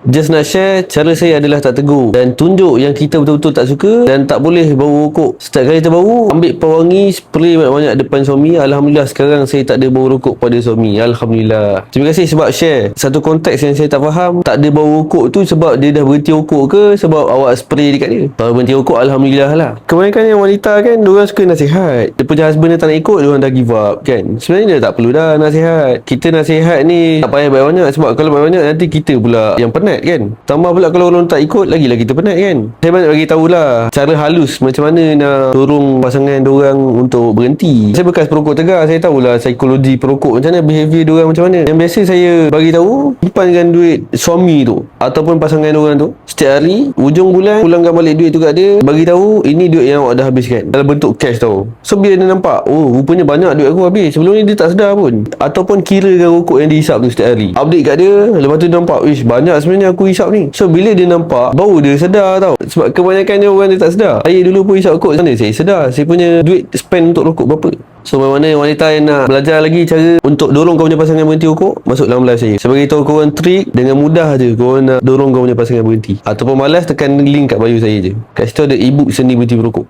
Just nak share, cara saya adalah tak tegur dan tunjuk yang kita betul-betul tak suka dan tak boleh bau rokok. Setiap kali terbau, ambil pewangi, spray banyak-banyak depan suami. Alhamdulillah sekarang saya tak ada bau rokok pada suami. Alhamdulillah. Terima kasih sebab share. Satu konteks yang saya tak faham, tak ada bau rokok tu sebab dia dah berhenti rokok ke sebab awak spray dekat dia? Kalau berhenti rokok, Alhamdulillah lah. Kebanyakan yang wanita kan, diorang suka nasihat. Dia punya husband dia tak nak ikut, diorang dah give up kan. Sebenarnya dia tak perlu dah nasihat. Kita nasihat ni tak payah banyak-banyak sebab kalau banyak-banyak nanti kita pula yang penat kan. Tambah pula kalau orang tak ikut, lagi-lagi kita penat kan. Saya banyak bagi tahulah cara halus macam mana nak dorong pasangan diorang untuk berhenti. Saya bekas perokok tegar, saya tahulah psikologi perokok macam mana, behavior diorang macam mana. Yang biasa saya bagi tahu, simpankan duit suami tu ataupun pasangan diorang tu setiap hari, ujung bulan pulangkan balik duit tu kat dia, bagi tahu ini duit yang awak dah habiskan dalam bentuk cash tau. So bila dia nampak, oh rupanya banyak duit aku habis, sebelum ni dia tak sedar pun. Ataupun kirakan rokok yang dihisap tu setiap hari, update kat dia, lepas tu dia nampak, wish banyak sebenarnya aku hisap ni. So bila dia nampak, baru dia sedar tau. Sebab kebanyakannya orang dia tak sedar. Saya dulu pun hisap rokok, sana saya sedar saya punya duit spend untuk rokok berapa. So mana wanita yang nak belajar lagi cara untuk dorong kau punya pasangan berhenti rokok, masuk dalam live saya. Saya beritahu korang trik dengan mudah je korang nak dorong kau punya pasangan berhenti. Ataupun malas, tekan link kat bio saya je. Kat situ ada ebook seni berhenti merokok.